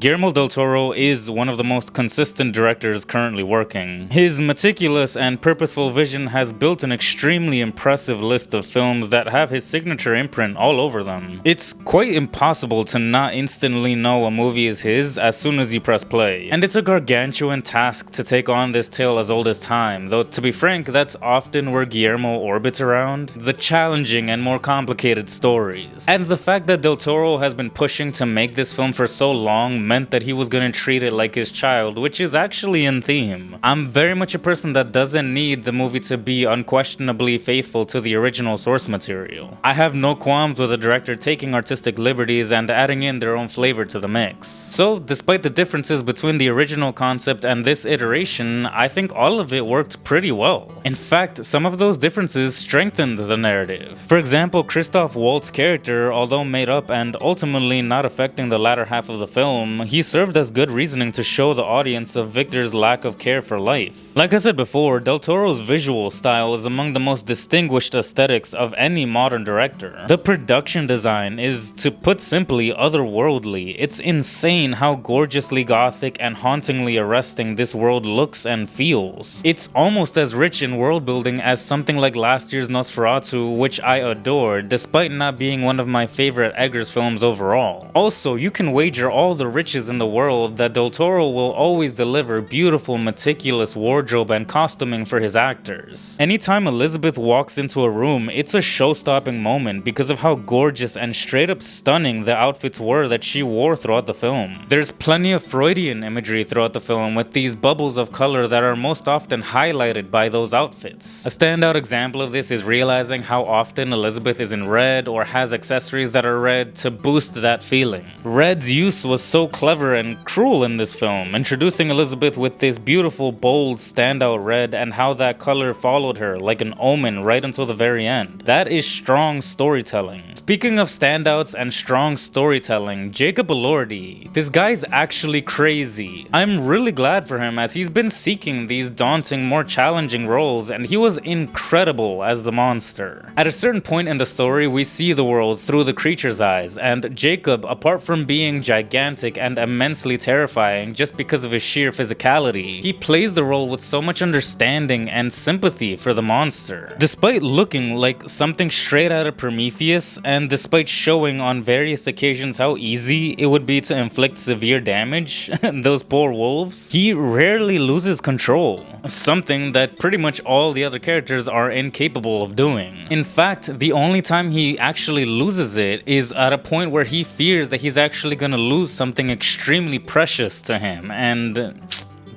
Guillermo Del Toro is one of the most consistent directors currently working. His meticulous and purposeful vision has built an extremely impressive list of films that have his signature imprint all over them. It's quite impossible to not instantly know a movie is his as soon as you press play, and it's a gargantuan task to take on this tale as old as time, though to be frank, that's often where Guillermo orbits around, the challenging and more complicated stories. And the fact that Del Toro has been pushing to make this film for so long meant that he was gonna treat it like his child, which is actually in theme. I'm very much a person that doesn't need the movie to be unquestionably faithful to the original source material. I have no qualms with a director taking artistic liberties and adding in their own flavor to the mix. So, despite the differences between the original concept and this iteration, I think all of it worked pretty well. In fact, some of those differences strengthened the narrative. For example, Christoph Waltz's character, although made up and ultimately not affecting the latter half of the film, he served as good reasoning to show the audience of Victor's lack of care for life. Like I said before, Del Toro's visual style is among the most distinguished aesthetics of any modern director. The production design is, to put simply, otherworldly. It's insane how gorgeously gothic and hauntingly arresting this world looks and feels. It's almost as rich in world building as something like last year's Nosferatu, which I adored, despite not being one of my favorite Eggers films overall. Also, you can wager all the riches in the world that Del Toro will always deliver beautiful, meticulous wardrobe and costuming for his actors. Anytime Elizabeth walks into a room, it's a show-stopping moment because of how gorgeous and straight up stunning the outfits were that she wore throughout the film. There's plenty of Freudian imagery throughout the film with these bubbles of color that are most often highlighted by those outfits. A standout example of this is realizing how often Elizabeth is in red or has accessories that are red to boost that feeling. Red's use was so clever and cruel in this film, introducing Elizabeth with this beautiful, bold, standout red and how that color followed her like an omen right until the very end. That is strong storytelling. Speaking of standouts and strong storytelling, Jacob Elordi. This guy's actually crazy. I'm really glad for him as he's been seeking these daunting, more challenging roles, and he was incredible as the monster. At a certain point in the story, we see the world through the creature's eyes, and Jacob, apart from being gigantic and immensely terrifying just because of his sheer physicality, he plays the role with so much understanding and sympathy for the monster. Despite looking like something straight out of Prometheus, and despite showing on various occasions how easy it would be to inflict severe damage, those poor wolves, he rarely loses control, something that pretty much all the other characters are incapable of doing. In fact, the only time he actually loses it is at a point where he fears that he's actually gonna lose something extremely precious to him, and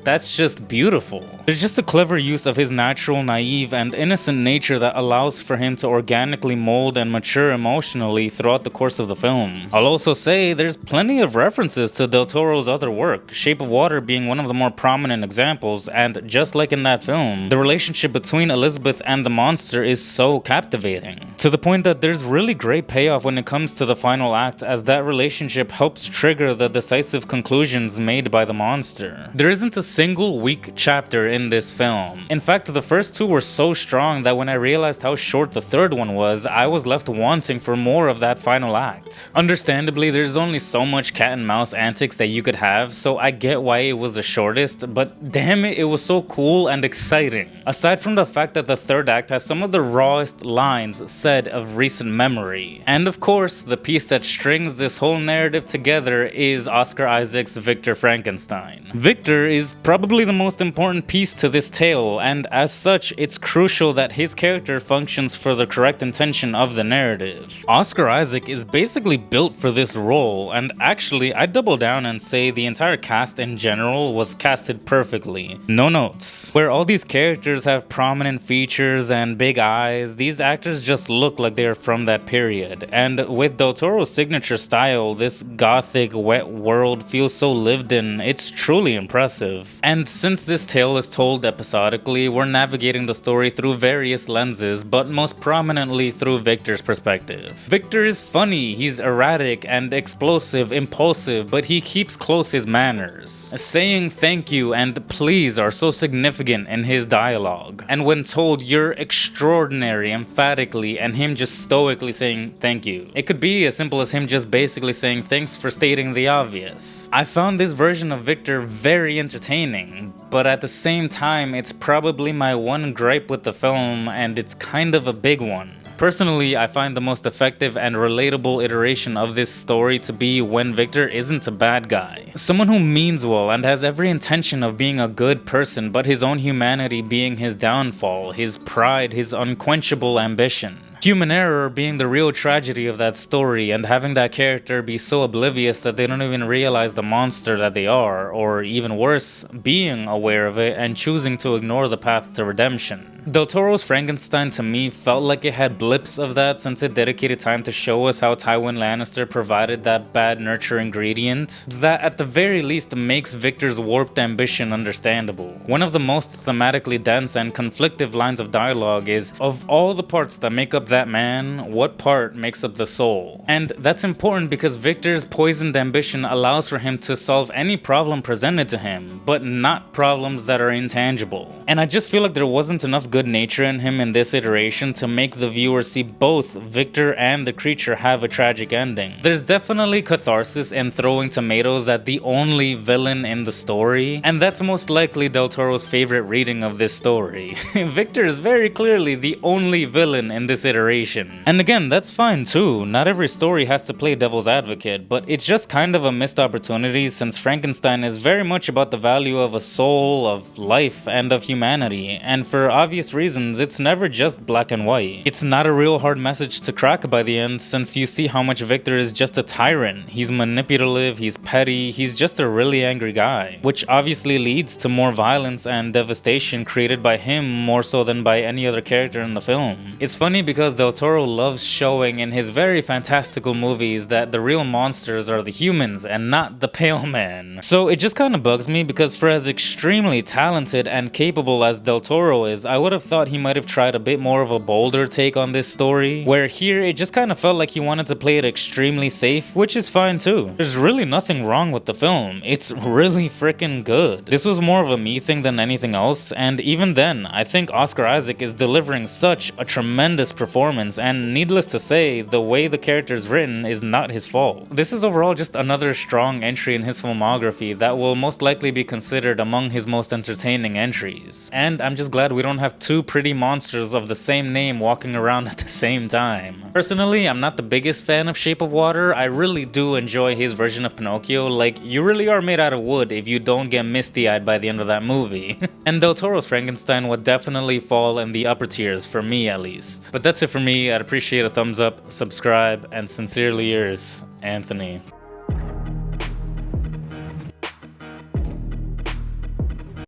that's just beautiful. There's just a clever use of his natural, naive, and innocent nature that allows for him to organically mold and mature emotionally throughout the course of the film. I'll also say there's plenty of references to Del Toro's other work, Shape of Water being one of the more prominent examples, and just like in that film, the relationship between Elizabeth and the monster is so captivating. To the point that there's really great payoff when it comes to the final act, as that relationship helps trigger the decisive conclusions made by the monster. There isn't a single weak chapter in this film. In fact, the first two were so strong that when I realized how short the third one was, I was left wanting for more of that final act. Understandably, there's only so much cat and mouse antics that you could have, so I get why it was the shortest, but damn it, it was so cool and exciting. Aside from the fact that the third act has some of the rawest lines said of recent memory. And of course, the piece that strings this whole narrative together is Oscar Isaac's Victor Frankenstein. Victor is probably the most important piece to this tale, and as such, it's crucial that his character functions for the correct intention of the narrative. Oscar Isaac is basically built for this role, and actually, I'd double down and say the entire cast in general was casted perfectly. No notes. Where all these characters have prominent features and big eyes, these actors just look like they're from that period, and with Del Toro's signature style, this gothic, wet world feels so lived in, it's truly impressive. life. And since this tale is told episodically, we're navigating the story through various lenses, but most prominently through Victor's perspective. Victor is funny, he's erratic and explosive, impulsive, but he keeps close his manners. Saying thank you and please are so significant in his dialogue. And when told you're extraordinary emphatically and him just stoically saying thank you. It could be as simple as him just basically saying thanks for stating the obvious. I found this version of Victor very entertaining, but at the same time it's probably my one gripe with the film, and it's kind of a big one. Personally, I find the most effective and relatable iteration of this story to be when Victor isn't a bad guy. Someone who means well and has every intention of being a good person, but his own humanity being his downfall, his pride, his unquenchable ambition. Human error being the real tragedy of that story, and having that character be so oblivious that they don't even realize the monster that they are, or even worse, being aware of it and choosing to ignore the path to redemption. Del Toro's Frankenstein to me felt like it had blips of that, since it dedicated time to show us how Tywin Lannister provided that bad nurture ingredient that at the very least makes Victor's warped ambition understandable. One of the most thematically dense and conflictive lines of dialogue is, of all the parts that make up that man, what part makes up the soul? And that's important because Victor's poisoned ambition allows for him to solve any problem presented to him, but not problems that are intangible. And I just feel like there wasn't enough good nature in him in this iteration to make the viewer see both Victor and the creature have a tragic ending. There's definitely catharsis in throwing tomatoes at the only villain in the story, and that's most likely Del Toro's favorite reading of this story. Victor is very clearly the only villain in this iteration. And again, that's fine too. Not every story has to play devil's advocate, but it's just kind of a missed opportunity, since Frankenstein is very much about the value of a soul, of life, and of humanity, and for obvious reasons, it's never just black and white. It's not a real hard message to crack by the end, since you see how much Victor is just a tyrant. He's manipulative, he's petty, he's just a really angry guy, which obviously leads to more violence and devastation created by him more so than by any other character in the film. It's funny because Del Toro loves showing in his very fantastical movies that the real monsters are the humans and not the pale man. So it just kind of bugs me, because for as extremely talented and capable as Del Toro is, I would have thought he might have tried a bit more of a bolder take on this story, where here it just kind of felt like he wanted to play it extremely safe, which is fine too. There's really nothing wrong with the film. It's really freaking good. This was more of a me thing than anything else, and even then, I think Oscar Isaac is delivering such a tremendous performance, and needless to say, the way the character is written is not his fault. This is overall just another strong entry in his filmography that will most likely be considered among his most entertaining entries. And I'm just glad we don't have two pretty monsters of the same name walking around at the same time. Personally, I'm not the biggest fan of Shape of Water. I really do enjoy his version of Pinocchio. Like, you really are made out of wood if you don't get misty-eyed by the end of that movie. And Del Toro's Frankenstein would definitely fall in the upper tiers, for me at least. But that's it for me. I'd appreciate a thumbs up, subscribe, and sincerely yours, Anthony.